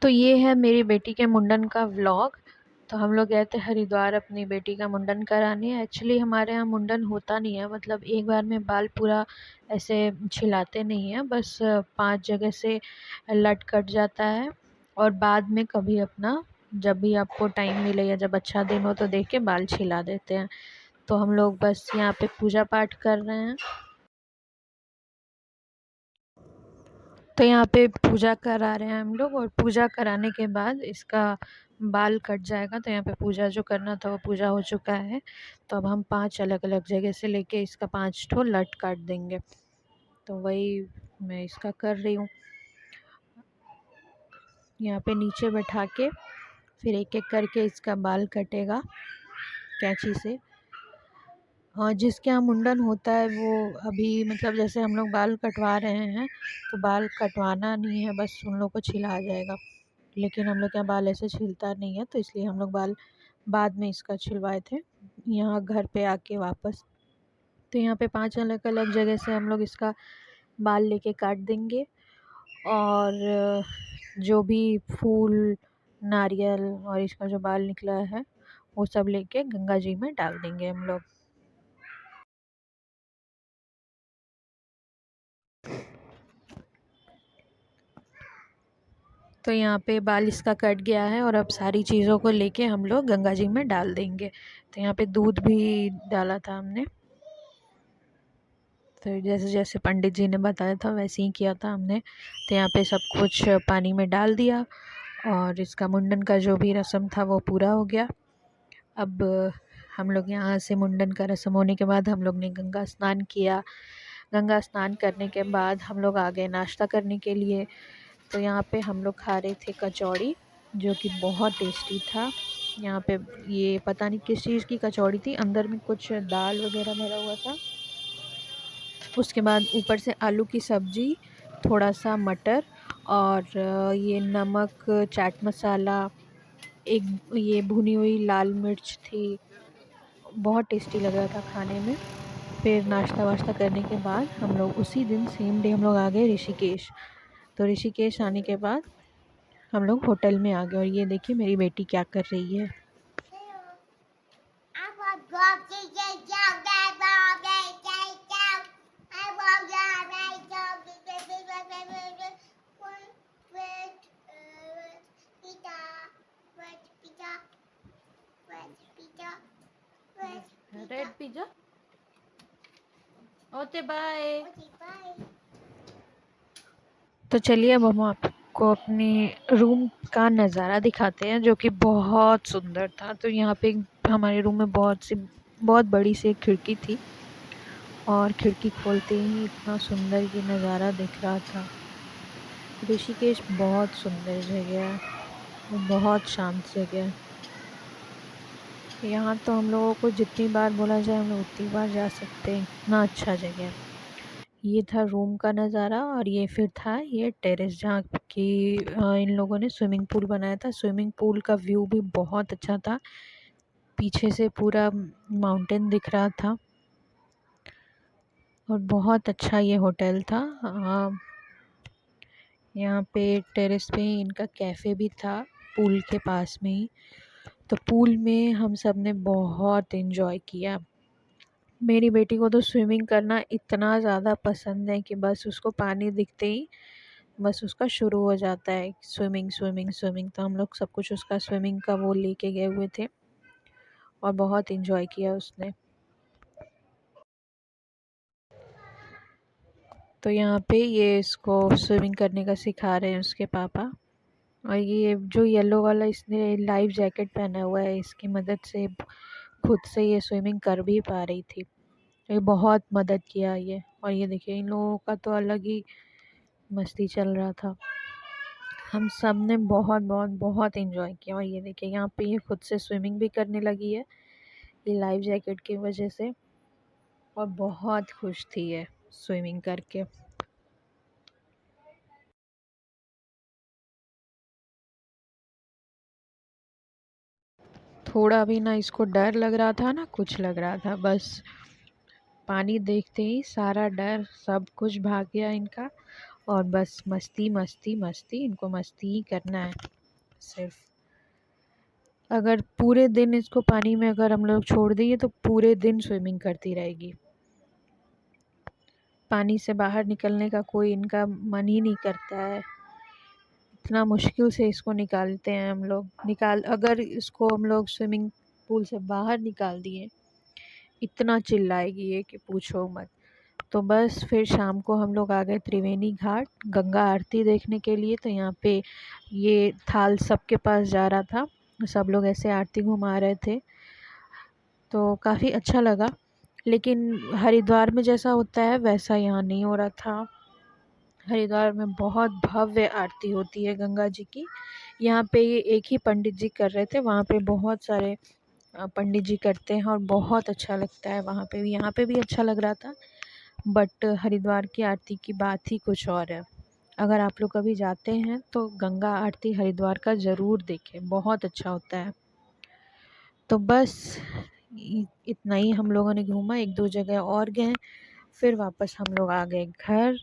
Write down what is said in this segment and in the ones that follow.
तो ये है मेरी बेटी के मुंडन का व्लॉग। तो हम लोग गए थे हरिद्वार अपनी बेटी का मुंडन कराने। एक्चुअली हमारे यहाँ मुंडन होता नहीं है, मतलब एक बार में बाल पूरा ऐसे छिलाते नहीं हैं, बस 5 जगह से लट कट जाता है और बाद में कभी अपना जब भी आपको टाइम मिले या जब अच्छा दिन हो तो देख के बाल छिला देते हैं। तो हम लोग बस यहाँ पे पूजा पाठ कर रहे हैं। तो यहाँ पे पूजा करा रहे हैं हम लोग, और पूजा कराने के बाद इसका बाल कट जाएगा। तो यहाँ पे पूजा जो करना था वो पूजा हो चुका है। तो अब हम 5 अलग अलग जगह से लेके इसका 5 ठो लट काट देंगे। तो वही मैं इसका कर रही हूँ, यहाँ पे नीचे बैठा के फिर एक एक करके इसका बाल कटेगा कैंची से। हाँ, जिसके यहाँ मुंडन होता है वो अभी मतलब जैसे हम लोग बाल कटवा रहे हैं तो बाल कटवाना नहीं है, बस उन लोग को छिला जाएगा। लेकिन हम लोग के यहाँ बाल ऐसे छिलता नहीं है, तो इसलिए हम लोग बाल बाद में इसका छिलवाए थे यहाँ घर पे आके वापस। तो यहाँ पे 5 अलग अलग जगह से हम लोग इसका बाल लेके काट देंगे, और जो भी फूल, नारियल और इसका जो बाल निकला है वो सब लेके गंगा जी में डाल देंगे हम लोग। तो यहाँ पे बाल इसका कट गया है और अब सारी चीज़ों को लेके हम लोग गंगा जी में डाल देंगे। तो यहाँ पे दूध भी डाला था हमने, तो जैसे जैसे पंडित जी ने बताया था वैसे ही किया था हमने। तो यहाँ पे सब कुछ पानी में डाल दिया और इसका मुंडन का जो भी रस्म था वो पूरा हो गया। अब हम लोग यहाँ से मुंडन का रस्म होने के बाद हम लोग ने गंगा स्नान किया। गंगा स्नान करने के बाद हम लोग आ गए नाश्ता करने के लिए। तो यहाँ पे हम लोग खा रहे थे कचौड़ी, जो कि बहुत टेस्टी था। यहाँ पे ये पता नहीं किस चीज़ की कचौड़ी थी, अंदर में कुछ दाल वगैरह भरा हुआ था। उसके बाद ऊपर से आलू की सब्ज़ी, थोड़ा सा मटर और ये नमक, चाट मसाला, एक ये भुनी हुई लाल मिर्च थी। बहुत टेस्टी लग रहा था खाने में। फिर नाश्ता वाश्ता करने के बाद हम लोग उसी दिन सेम डे हम लोग आ गए ऋषिकेश। तो ऋषिकेश आने के बाद हम लोग होटल में आ गए, और ये देखिए मेरी बेटी क्या कर रही है। Red pizza. Okay bye. तो चलिए अब हम आपको अपने रूम का नज़ारा दिखाते हैं, जो कि बहुत सुंदर था। तो यहाँ पे हमारे रूम में बहुत बड़ी सी एक खिड़की थी, और खिड़की खोलते ही इतना सुंदर ये नज़ारा दिख रहा था। ऋषिकेश बहुत सुंदर जगह है, वो बहुत शांत जगह है। यहाँ तो हम लोगों को जितनी बार बोला जाए हम लोग उतनी बार जा सकते हैं, इतना अच्छा जगह है। ये था रूम का नज़ारा, और ये फिर था ये टेरेस जहाँ की इन लोगों ने स्विमिंग पूल बनाया था। स्विमिंग पूल का व्यू भी बहुत अच्छा था, पीछे से पूरा माउंटेन दिख रहा था, और बहुत अच्छा ये होटल था। यहाँ पे टेरेस पे ही इनका कैफ़े भी था, पूल के पास में ही। तो पूल में हम सब ने बहुत इन्जॉय किया। मेरी बेटी को तो स्विमिंग करना इतना ज़्यादा पसंद है कि बस उसको पानी दिखते ही बस उसका शुरू हो जाता है स्विमिंग स्विमिंग स्विमिंग। तो हम लोग सब कुछ उसका स्विमिंग का वो लेके गए हुए थे, और बहुत इन्जॉय किया उसने। तो यहाँ पे ये इसको स्विमिंग करने का सिखा रहे हैं उसके पापा। और ये जो येलो वाला इसने लाइफ जैकेट पहना हुआ है, इसकी मदद से खुद से ये स्विमिंग कर भी पा रही थी। ये बहुत मदद किया ये। और ये देखिए इन लोगों का तो अलग ही मस्ती चल रहा था। हम सब ने बहुत बहुत बहुत इन्जॉय किया। और ये देखिए यहाँ पे ये खुद से स्विमिंग भी करने लगी है ये लाइफ जैकेट की वजह से, और बहुत खुश थी ये स्विमिंग करके। थोड़ा भी ना इसको डर लग रहा था ना कुछ लग रहा था, बस पानी देखते ही सारा डर सब कुछ भाग गया इनका, और बस मस्ती मस्ती मस्ती, इनको मस्ती ही करना है। सिर्फ। अगर पूरे दिन इसको पानी में अगर हम लोग छोड़ दिए तो पूरे दिन स्विमिंग करती रहेगी। पानी से बाहर निकलने का कोई इनका मन ही नहीं करता है। इतना मुश्किल से इसको निकालते हैं हम लोग। अगर इसको हम लोग स्विमिंग पूल से बाहर निकाल दिए, इतना चिल्लाएगी ये कि पूछो मत। तो बस फिर शाम को हम लोग आ गए त्रिवेणी घाट गंगा आरती देखने के लिए। तो यहाँ पे ये थाल सबके पास जा रहा था, सब लोग ऐसे आरती घुमा रहे थे, तो काफ़ी अच्छा लगा। लेकिन हरिद्वार में जैसा होता है वैसा यहाँ नहीं हो रहा था। हरिद्वार में बहुत भव्य आरती होती है गंगा जी की। यहाँ पे ये एक ही पंडित जी कर रहे थे, वहाँ पे बहुत सारे पंडित जी करते हैं और बहुत अच्छा लगता है वहाँ पे भी। यहाँ पे भी अच्छा लग रहा था, बट हरिद्वार की आरती की बात ही कुछ और है। अगर आप लोग कभी जाते हैं तो गंगा आरती हरिद्वार का ज़रूर देखें, बहुत अच्छा होता है। तो बस इतना ही हम लोगों ने घूमा, 1-2 जगह और गए, फिर वापस हम लोग आ गए घर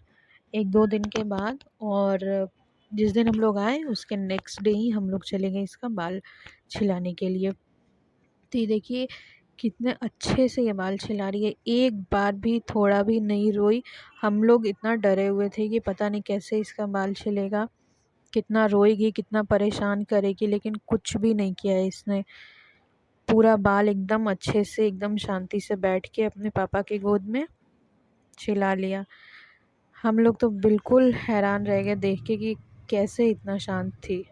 1-2 दिन के बाद। और जिस दिन हम लोग आए उसके नेक्स्ट डे ही हम लोग चले गए इसका बाल छिलाने के लिए। तो ये देखिए कितने अच्छे से ये बाल छिला रही है, एक बार भी थोड़ा भी नहीं रोई। हम लोग इतना डरे हुए थे कि पता नहीं कैसे इसका बाल छिलेगा, कितना रोएगी, कितना परेशान करेगी, लेकिन कुछ भी नहीं किया है इसने। पूरा बाल एकदम अच्छे से, एकदम शांति से बैठ के अपने पापा के गोद में छिला लिया। हम लोग तो बिल्कुल हैरान रह गए देख के कि कैसे इतना शांत थी।